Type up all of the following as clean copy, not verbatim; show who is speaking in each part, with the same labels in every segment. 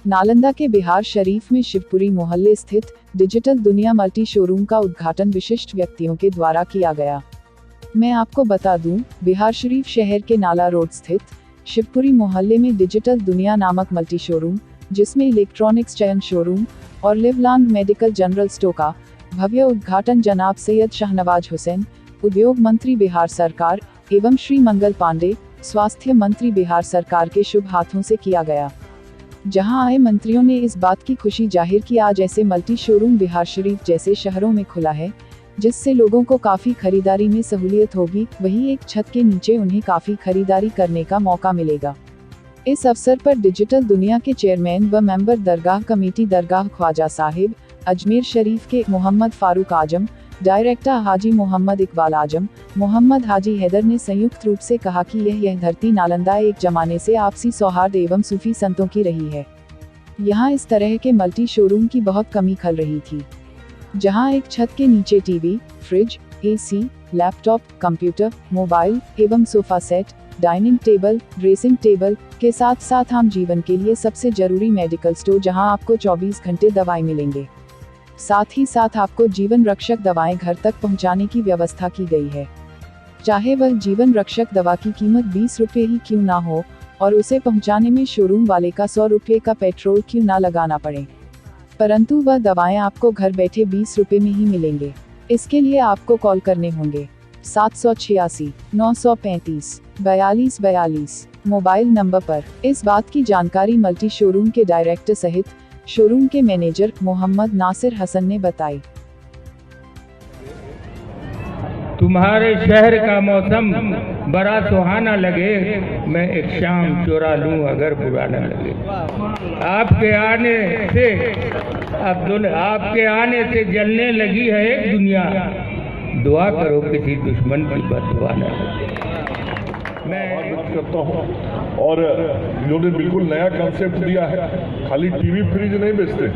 Speaker 1: नालंदा के बिहार शरीफ में शिवपुरी मोहल्ले स्थित डिजिटल दुनिया मल्टी शोरूम का उद्घाटन विशिष्ट व्यक्तियों के द्वारा किया गया। मैं आपको बता दूं, बिहार शरीफ शहर के नाला रोड स्थित शिवपुरी मोहल्ले में डिजिटल दुनिया नामक मल्टी शोरूम, जिसमें इलेक्ट्रॉनिक्स चयन शोरूम और लिवलॉन्ग मेडिकल जनरल स्टोर का भव्य उद्घाटन जनाब सैयद शाहनवाज हुसैन, उद्योग मंत्री बिहार सरकार एवं श्री मंगल पांडे, स्वास्थ्य मंत्री बिहार सरकार के शुभ हाथों से किया गया। जहां आए मंत्रियों ने इस बात की खुशी जाहिर की आज ऐसे मल्टी शोरूम बिहार शरीफ जैसे शहरों में खुला है, जिससे लोगों को काफी खरीदारी में सहूलियत होगी, वहीं एक छत के नीचे उन्हें काफी खरीदारी करने का मौका मिलेगा। इस अवसर पर डिजिटल दुनिया के चेयरमैन व मेंबर दरगाह कमेटी दरगाह ख्वाजा साहिब अजमेर शरीफ के मोहम्मद फारूक आजम, डायरेक्टर हाजी मोहम्मद इकबाल आजम, मोहम्मद हाजी हैदर ने संयुक्त रूप से कहा कि यह धरती नालंदा एक जमाने से आपसी सौहार्द एवं सूफी संतों की रही है। यहाँ इस तरह के मल्टी शोरूम की बहुत कमी खल रही थी, जहाँ एक छत के नीचे TV, fridge, AC, laptop, computer, mobile एवं sofa set, dining table, dressing table के साथ साथ आम जीवन के लिए सबसे जरूरी मेडिकल स्टोर, जहां आपको 24 घंटे दवाएं मिलेंगे। साथ ही साथ आपको जीवन रक्षक दवाएं घर तक पहुंचाने की व्यवस्था की गई है। चाहे वह जीवन रक्षक दवा की कीमत 20 रुपये ही क्यों ना हो और उसे पहुंचाने में शोरूम वाले का 100 रुपये का पेट्रोल क्यों ना लगाना पड़े, परंतु वह दवाएं आपको घर बैठे 20 रुपये में ही मिलेंगे। इसके लिए आपको कॉल करने होंगे 786 935 42 42 मोबाइल नंबर पर। इस बात की जानकारी मल्टी शोरूम के डायरेक्टर सहित शोरूम के मैनेजर मोहम्मद नासिर हसन ने बताई।
Speaker 2: तुम्हारे शहर का मौसम बड़ा सुहाना लगे, मैं एक शाम चुरा लूं अगर बुरा न लगे। आपके आने से जलने लगी है एक दुनिया, दुआ करो किसी दुश्मन की बददुआ न लगे।
Speaker 3: मैं करता हूँ और इन्होंने बिल्कुल नया कंसेप्ट दिया है। खाली टीवी फ्रिज नहीं बेचते,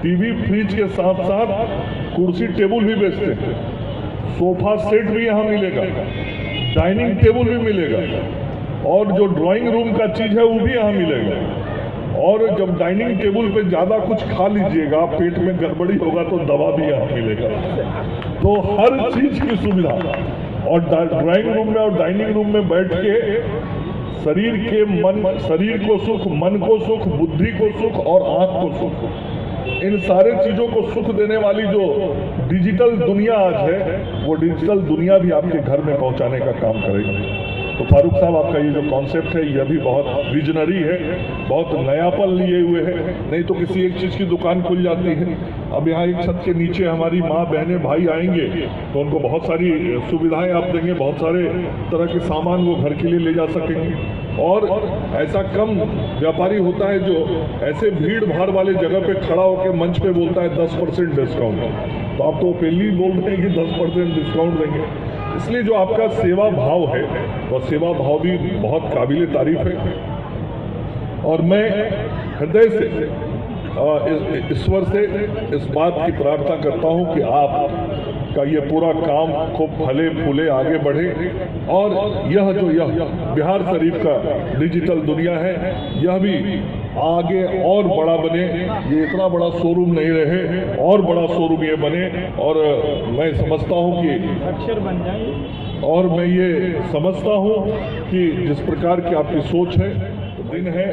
Speaker 3: टीवी फ्रिज के साथ साथ कुर्सी टेबल भी बेचते हैं, सोफा सेट भी यहाँ मिलेगा, डाइनिंग टेबल भी मिलेगा और जो ड्राइंग रूम का चीज है वो भी यहाँ मिलेगा। और जब डाइनिंग टेबल पे ज्यादा कुछ खा लीजिएगा, पेट में गड़बड़ी होगा तो दवा भी यहाँ मिलेगा। तो हर चीज की सुविधा और ड्राइंग रूम में और डाइनिंग रूम में बैठ के शरीर को सुख, मन को सुख, बुद्धि को सुख और आंख को सुख, इन सारे चीजों को सुख देने वाली जो डिजिटल दुनिया आज है, वो डिजिटल दुनिया भी आपके घर में पहुंचाने का काम करेगी। तो फारूक साहब, आपका ये जो कॉन्सेप्ट है यह भी बहुत विजनरी है, बहुत नयापन लिए हुए है। नहीं तो किसी एक चीज़ की दुकान खुल जाती है। अब यहाँ एक छत के नीचे हमारी माँ बहनें भाई आएंगे तो उनको बहुत सारी सुविधाएं आप देंगे, बहुत सारे तरह के सामान वो घर के लिए ले जा सकेंगे। और ऐसा कम व्यापारी होता है जो ऐसे भीड़ भाड़ वाले जगह पे खड़ा होकर मंच पे बोलता है 10% डिस्काउंट, तो आप तो पहले ही बोल रहे हैं कि 10% डिस्काउंट देंगे। इसलिए जो आपका सेवा भाव है वह सेवा भाव भी बहुत काबिल तारीफ है। और मैं हृदय से ईश्वर से इस बात की प्रार्थना करता हूं कि आप का ये पूरा काम खूब फले फूले आगे बढ़े और यह बिहार शरीफ का डिजिटल दुनिया है, यह भी आगे और बड़ा बने। ये इतना बड़ा शोरूम नहीं रहे, और बड़ा शोरूम ये बने। और मैं समझता हूँ कि अक्षर बन जाए, और मैं ये समझता हूँ कि जिस प्रकार की आपकी सोच है, दिन है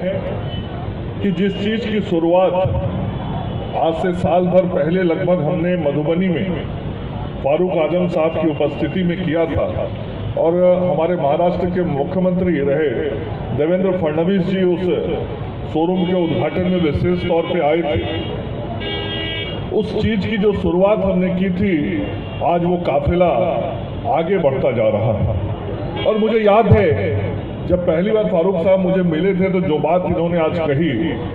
Speaker 3: कि जिस चीज़ की शुरुआत आज से साल भर पहले लगभग हमने मधुबनी में फारूक आजम साहब की उपस्थिति में किया था, और हमारे महाराष्ट्र के मुख्यमंत्री रहे देवेंद्र फडणवीस जी उस शोरूम के उद्घाटन में विशेष तौर पे आए थे। उस चीज की जो शुरुआत हमने की थी, आज वो काफिला आगे बढ़ता जा रहा है। और मुझे याद है जब पहली बार फारूक साहब मुझे मिले थे तो जो बात इन्होंने आज कही,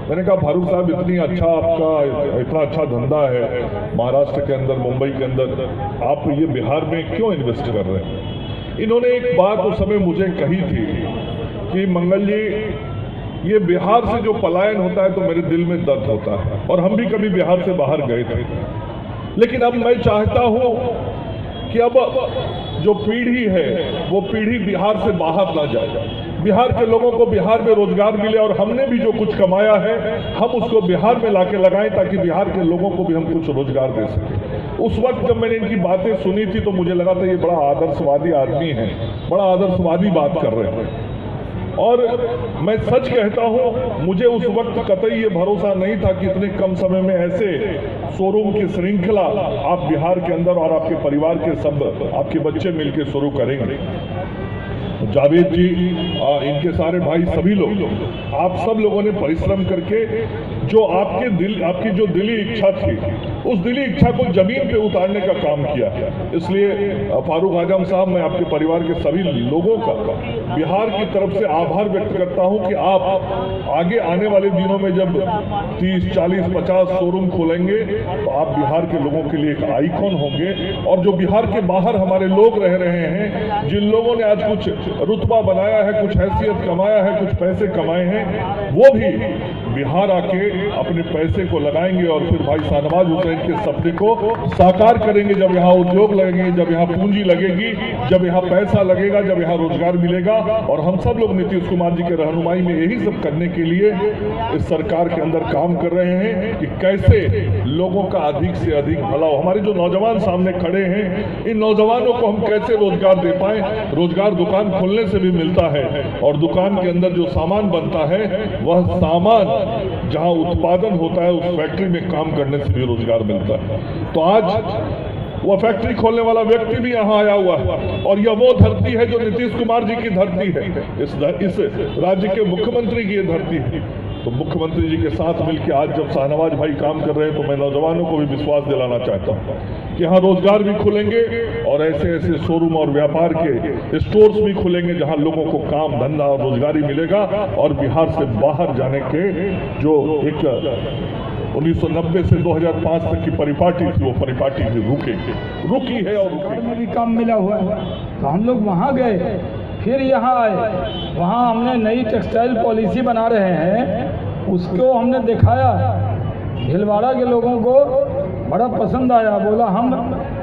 Speaker 3: मैंने कहा फारूक साहब आपका इतना अच्छा धंधा है महाराष्ट्र के अंदर, मुंबई के अंदर, आप ये बिहार में क्यों इन्वेस्ट कर रहे हैं। इन्होंने एक बात उस समय मुझे कही थी कि मंगल जी, ये बिहार से जो पलायन होता है तो मेरे दिल में दर्द होता है, और हम भी कभी बिहार से बाहर गए थे, लेकिन अब मैं चाहता हूं कि अब जो पीढ़ी है वो पीढ़ी बिहार से बाहर ना जाए। बिहार के लोगों को बिहार में रोजगार मिले और हमने भी जो कुछ कमाया है हम उसको बिहार में लाके लगाएं ताकि बिहार के लोगों को भी हम कुछ रोजगार दे सकें। उस वक्त जब मैंने इनकी बातें सुनी थी तो मुझे लगा था ये बड़ा आदर्शवादी आदमी है, बड़ा आदर्शवादी बात कर रहे हैं। और मैं सच कहता हूं, मुझे उस वक्त कतई ये भरोसा नहीं था कि इतने कम समय में ऐसे शोरूम की श्रृंखला आप बिहार के अंदर और आपके परिवार के सब आपके बच्चे मिलकर शुरू करेंगे। जावेद जी, इनके सारे भाई, सभी लोग, आप सब लोगों ने परिश्रम करके जो आपकी जो दिली इच्छा थी उस दिली इच्छा को जमीन पे उतारने का काम किया। इसलिए फारूक आजम साहब, मैं आपके परिवार के सभी लोगों का बिहार की तरफ से आभार व्यक्त करता हूं कि आप आगे आने वाले दिनों में जब 30, 40, 50 शोरूम खोलेंगे तो आप बिहार के लोगों के लिए एक आइकॉन होंगे। और जो बिहार के बाहर हमारे लोग रह रहे हैं, जिन लोगों ने आज कुछ रुतबा बनाया है, कुछ हैसियत कमाया है, कुछ पैसे कमाए हैं, वो भी बिहार आके अपने पैसे को लगाएंगे और फिर भाई शाहनवाज हुसैन के सपने को साकार करेंगे। जब यहाँ उद्योग लगेंगे, जब यहाँ पूंजी लगेगी, जब यहाँ पैसा लगेगा, जब यहाँ रोजगार मिलेगा। और हम सब लोग नीतीश कुमार जी के रहनुमाई में यही सब करने के लिए इस सरकार के अंदर काम कर रहे हैं कि कैसे लोगों का अधिक से अधिक भला हो। हमारे जो नौजवान सामने खड़े हैं, इन नौजवानों को हम कैसे रोजगार दे पाए। रोजगार दुकान खोलने से भी मिलता है और दुकान के अंदर जो सामान बनता है वह सामान जहां उत्पादन होता है उस फैक्ट्री में काम करने से भी रोजगार मिलता है। तो आज वह फैक्ट्री खोलने वाला व्यक्ति भी यहाँ आया हुआ है और यह वो धरती है जो नीतीश कुमार जी की धरती है, इस राज्य के मुख्यमंत्री की धरती है। तो मुख्यमंत्री जी के साथ मिलकर आज जब शाहनवाज भाई काम कर रहे हैं तो मैं नौजवानों को भी विश्वास दिलाना चाहता हूँ कि यहाँ रोजगार भी खुलेंगे और ऐसे ऐसे शोरूम और व्यापार के स्टोर्स भी खुलेंगे जहाँ लोगों को काम धंधा और रोजगारी मिलेगा। और बिहार से बाहर जाने के जो एक 1990 से 2005 तक की परिपाटी थी, वो परिपाटी भी रुकी है और
Speaker 4: में भी काम मिला हुआ है। तो हम लोग वहाँ गए, फिर यहाँ आए, वहाँ हमने नई टेक्सटाइल पॉलिसी बना रहे हैं, उसको हमने दिखाया। भीलवाड़ा के लोगों को बड़ा पसंद आया। बोला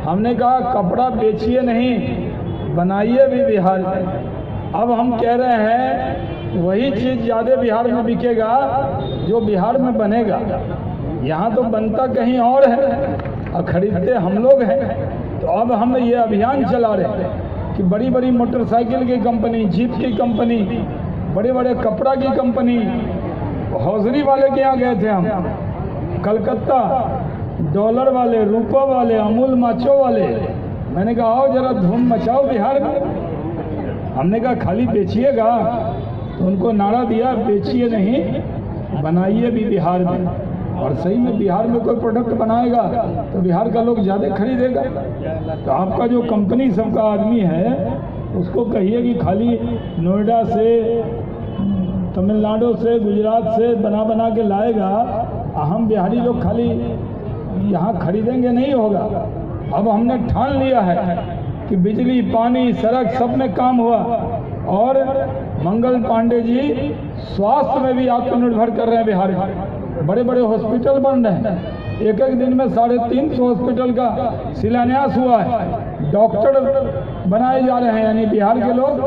Speaker 4: हमने कहा कपड़ा बेचिए नहीं, बनाइए भी बिहार में। अब हम कह रहे हैं वही चीज़ ज़्यादा बिहार में बिकेगा जो बिहार में बनेगा। यहाँ तो बनता कहीं और है और खरीदते हम लोग हैं। तो अब हम ये अभियान चला रहे हैं कि बड़ी बड़ी मोटरसाइकिल की कंपनी, जीप की कंपनी, बड़े बड़े कपड़ा की कंपनी, हौजरी वाले के यहाँ गए थे हम, कलकत्ता, डॉलर वाले, रुपया वाले, अमूल माचो वाले। मैंने कहा आओ जरा धूम मचाओ बिहार में। हमने कहा खाली बेचिएगा, तो उनको नारा दिया बेचिए नहीं, बनाइए भी बिहार में। और सही में बिहार में कोई प्रोडक्ट बनाएगा तो बिहार का लोग ज़्यादा खरीदेगा। तो आपका जो कंपनी सबका आदमी है उसको कहिए कि खाली नोएडा से, तमिलनाडु से, गुजरात से बना के लाएगा, हम बिहारी लोग खाली यहाँ खरीदेंगे नहीं होगा। अब हमने ठान लिया है कि बिजली, पानी, सड़क सब में काम हुआ। और मंगल पांडे जी स्वास्थ्य में भी आत्मनिर्भर कर रहे हैं बिहार में। बड़े बड़े हॉस्पिटल बन रहे हैं, एक दिन में 350 हॉस्पिटल का शिलान्यास हुआ है, डॉक्टर बनाए जा रहे हैं। यानी बिहार के लोग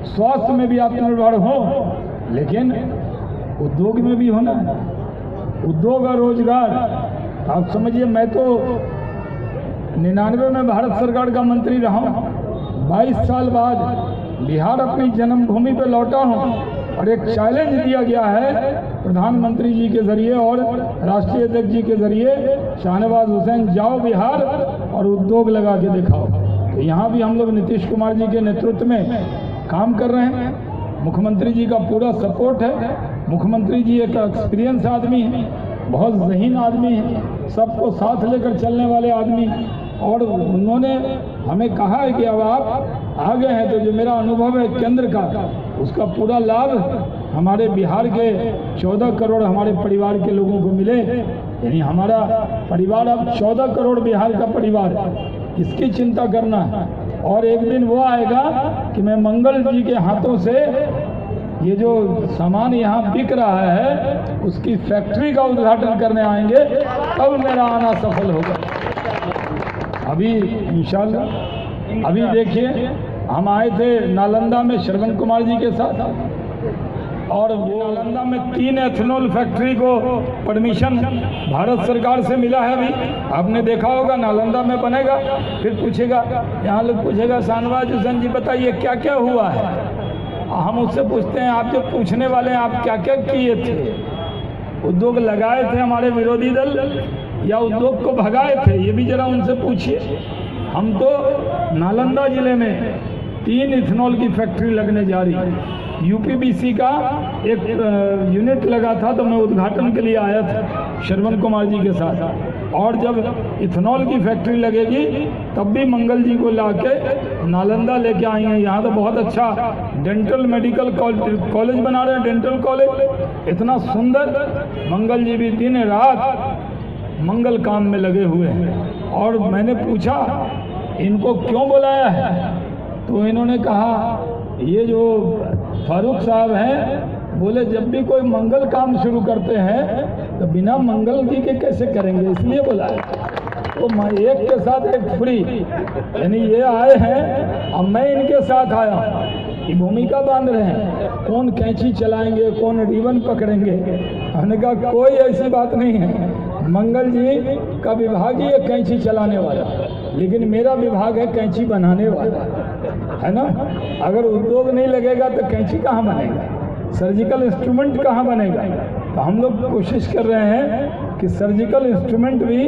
Speaker 4: स्वास्थ्य में भी आत्मनिर्भर हों, लेकिन उद्योग में भी होना है। उद्योग और रोजगार, आप समझिए, मैं तो 99 में भारत सरकार का मंत्री रहा हूँ, 22 साल बाद बिहार अपनी जन्मभूमि पर लौटा हूँ। और एक चैलेंज दिया गया है प्रधानमंत्री जी के जरिए और राष्ट्रीय अध्यक्ष जी के जरिए, शाहनवाज हुसैन जाओ बिहार और उद्योग लगा के दिखाओ। तो यहाँ भी हम लोग नीतीश कुमार जी के नेतृत्व में काम कर रहे हैं। मुख्यमंत्री जी का पूरा सपोर्ट है। मुख्यमंत्री जी एक एक्सपीरियंस आदमी है, बहुत ज़हीन आदमी है, सबको साथ लेकर चलने वाले आदमी। और उन्होंने हमें कहा है कि अब आप आ गए हैं तो जो मेरा अनुभव है केंद्र का, उसका पूरा लाभ हमारे बिहार के 14 करोड़ हमारे परिवार के लोगों को मिले। यानी हमारा परिवार अब 14 करोड़ बिहार का परिवार है, इसकी चिंता करना है। और एक दिन वो आएगा कि मैं मंगल जी के हाथों से ये जो सामान यहाँ बिक रहा है उसकी फैक्ट्री का उद्घाटन करने आएंगे, तब मेरा आना सफल होगा। अभी इंशाल्लाह, अभी देखिए हम आए थे नालंदा में श्रवण कुमार जी के साथ, और वो नालंदा में 3 एथेनॉल फैक्ट्री को परमिशन भारत सरकार से मिला है। अभी आपने देखा होगा नालंदा में बनेगा। फिर पूछेगा, यहाँ लोग पूछेगा शाहनवाज हुसैन जी बताइए क्या क्या हुआ है। हम उससे पूछते हैं आप जो पूछने वाले हैं आप क्या क्या किए थे, उद्योग लगाए थे हमारे विरोधी दल या उद्योग को भगाए थे, ये भी जरा उनसे पूछिए। हम तो नालंदा जिले में 3 इथेनॉल की फैक्ट्री लगने जा रही है। यूपीबीसी का एक यूनिट लगा था तो मैं उद्घाटन के लिए आया था श्रवण कुमार जी के साथ। और जब इथेनॉल की फैक्ट्री लगेगी तब भी मंगल जी को लाके नालंदा लेके आएंगे। यहाँ तो बहुत अच्छा डेंटल मेडिकल कॉलेज बना रहे हैं, डेंटल कॉलेज इतना सुंदर। मंगल जी भी दिन रात मंगल काम में लगे हुए हैं। और मैंने पूछा इनको क्यों बुलाया है, तो इन्होंने कहा ये जो फारूक साहब हैं बोले जब भी कोई मंगल काम शुरू करते हैं तो बिना मंगल जी के कैसे करेंगे, इसलिए बुलाया। तो मैं एक के साथ एक फ्री, यानी ये आए हैं अब मैं इनके साथ आया कि भूमिका बांध रहे हैं, कौन कैंची चलाएंगे कौन रिबन पकड़ेंगे। हमने कहा कोई ऐसी बात नहीं है, मंगल जी का विभाग ही है कैंची चलाने वाला, लेकिन मेरा विभाग है कैंची बनाने वाला, है ना। अगर उद्योग नहीं लगेगा तो कैंची कहाँ बनेगा, सर्जिकल इंस्ट्रूमेंट कहाँ बनेगा। तो हम लोग कोशिश कर रहे हैं कि सर्जिकल इंस्ट्रूमेंट भी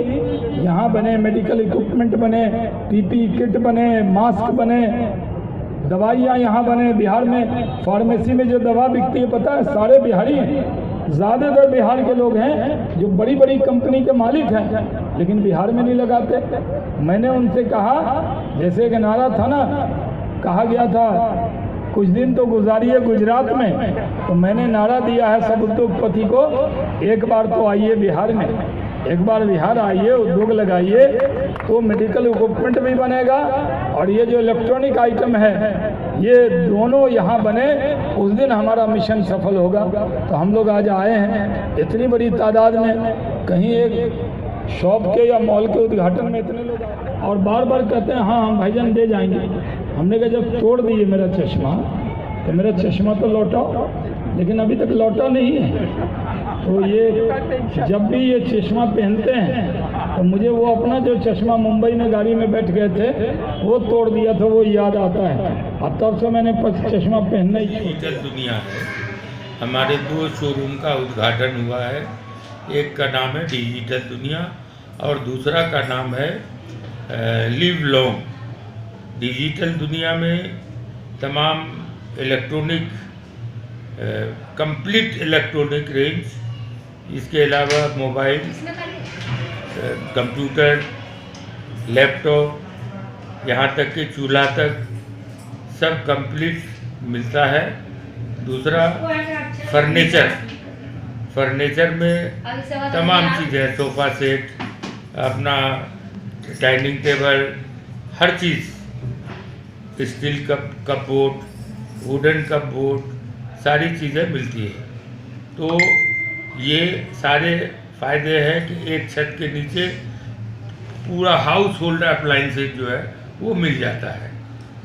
Speaker 4: यहाँ बने, मेडिकल इक्विपमेंट बने, पीपी किट बने, मास्क बने, दवाइयाँ यहाँ बने। बिहार में फार्मेसी में जो दवा बिकती है पता है सारे बिहारी हैं, ज़्यादातर बिहार के लोग हैं जो बड़ी बड़ी कंपनी के मालिक हैं, लेकिन बिहार में नहीं लगाते। मैंने उनसे कहा, जैसे एक नारा था ना, कहा गया था कुछ दिन तो गुजारिए गुजरात में, तो मैंने नारा दिया है सब उद्योगपति को, एक बार तो आइए बिहार में, एक बार बिहार आइए, उद्योग लगाइए, तो मेडिकल इक्विपमेंट भी बनेगा और ये जो इलेक्ट्रॉनिक आइटम है ये दोनों यहाँ बने, उस दिन हमारा मिशन सफल होगा। तो हम लोग आज आए हैं इतनी बड़ी तादाद में, कहीं एक शॉप के या मॉल के उद्घाटन में इतने लोग, और बार बार कहते हैं हाँ हम भाईजान दे जाएंगे। हमने कहा जब तोड़ दिए मेरा चश्मा तो मेरा चश्मा तो लौटाओ, लेकिन अभी तक लौटा नहीं है। तो ये जब भी ये चश्मा पहनते हैं तो मुझे वो अपना जो चश्मा मुंबई में गाड़ी में बैठ गए थे वो तोड़ दिया था, वो याद आता है। अब तब से मैंने चश्मा पहनना ही।
Speaker 2: डिजिटल दुनिया है, हमारे 2 शोरूम का उद्घाटन हुआ है। एक का नाम है डिजिटल दुनिया और दूसरा का नाम है लिव लॉन्ग। डिजिटल दुनिया में तमाम इलेक्ट्रॉनिक कंप्लीट इलेक्ट्रॉनिक रेंज, इसके अलावा मोबाइल, कंप्यूटर, लैपटॉप, यहाँ तक कि चूल्हा तक सब कंप्लीट मिलता है। दूसरा फर्नीचर में तमाम चीज़ें, सोफ़ा सेट, अपना डाइनिंग टेबल, हर चीज़, steel cupboard, wooden cupboard, सारी चीज़ें मिलती है। तो ये सारे फ़ायदे हैं कि एक छत के नीचे पूरा हाउस होल्ड अप्लाइंसेज जो है वो मिल जाता है।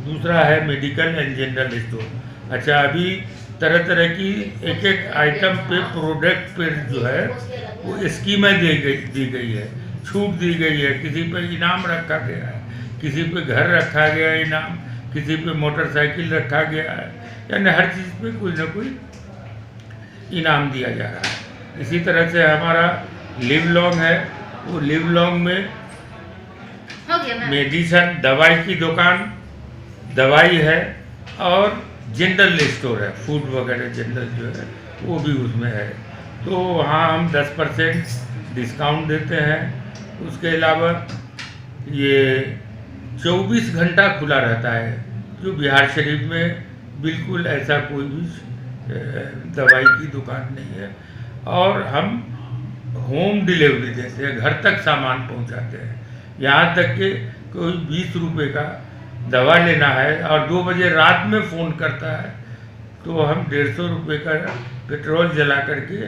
Speaker 2: दूसरा है मेडिकल एंड जनरल स्टोर। अच्छा, अभी तरह तरह की एक एक आइटम पे, प्रोडक्ट पे जो है वो स्कीमें दी गई है, छूट दी गई है। किसी पे इनाम रखा गया है, किसी पे घर रखा गया है इनाम, किसी पे मोटरसाइकिल रखा गया है, यानी हर चीज़ पे कोई ना कोई इनाम दिया जा रहा है। इसी तरह से हमारा लिव लॉन्ग है, वो लिव लॉन्ग में मेडिसन, दवाई की दुकान, दवाई है, और जनरल स्टोर है, फूड वगैरह जनरल जो है वो भी उसमें है। तो वहाँ हम 10% डिस्काउंट देते हैं। उसके अलावा ये 24 घंटा खुला रहता है, जो बिहार शरीफ में बिल्कुल ऐसा कोई भी दवाई की दुकान नहीं है। और हम होम डिलीवरी देते हैं, घर तक सामान पहुंचाते हैं। यहाँ तक कि कोई 20 रुपये का दवा लेना है और 2 बजे रात में फ़ोन करता है तो हम 150 रुपये का पेट्रोल जला करके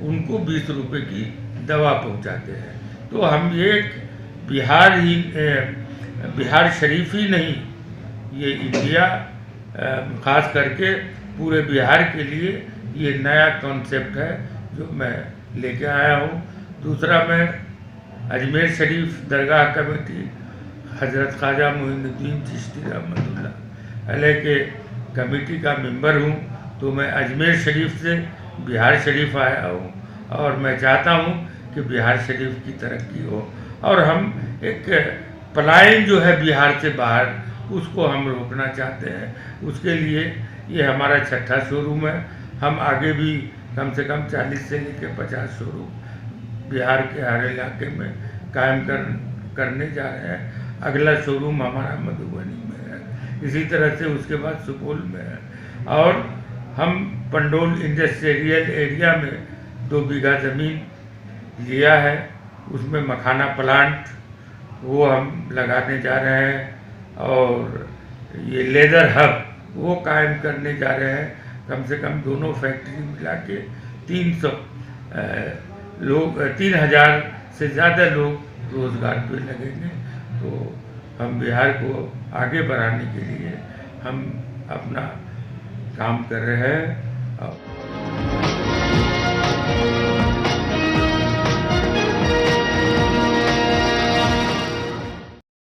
Speaker 2: उनको 20 रुपये की दवा पहुंचाते हैं। तो हम एक बिहार शरीफ ही नहीं, ये इंडिया खास करके पूरे बिहार के लिए ये नया कॉन्सेप्ट है जो मैं लेके आया हूँ। दूसरा, मैं अजमेर शरीफ दरगाह कमेटी हज़रत ख्वाजा मोइनुद्दीन चिश्ती रहमतुल्लाह अलैह के कमेटी का मेंबर हूँ। तो मैं अजमेर शरीफ से बिहार शरीफ आया हूँ और मैं चाहता हूँ कि बिहार शरीफ की तरक्की हो और हम एक पलायन जो है बिहार से बाहर, उसको हम रोकना चाहते हैं। उसके लिए ये हमारा 6ठा शोरूम है। हम आगे भी कम से कम 40 से लेकर 50 शोरूम बिहार के हर इलाके में कायम करने जा रहे हैं। अगला शोरूम हमारा मधुबनी में है, इसी तरह से उसके बाद सुपौल में है। और हम पंडोल इंडस्ट्रियल एरिया में 2 बीघा ज़मीन लिया है, उसमें मखाना प्लांट वो हम लगाने जा रहे हैं और ये लेदर हब वो कायम करने जा रहे हैं। कम से कम दोनों फैक्ट्री मिला के 3000 से ज़्यादा लोग रोज़गार पे लगेंगे। तो हम बिहार को आगे बढ़ाने के लिए हम अपना काम कर रहे हैं।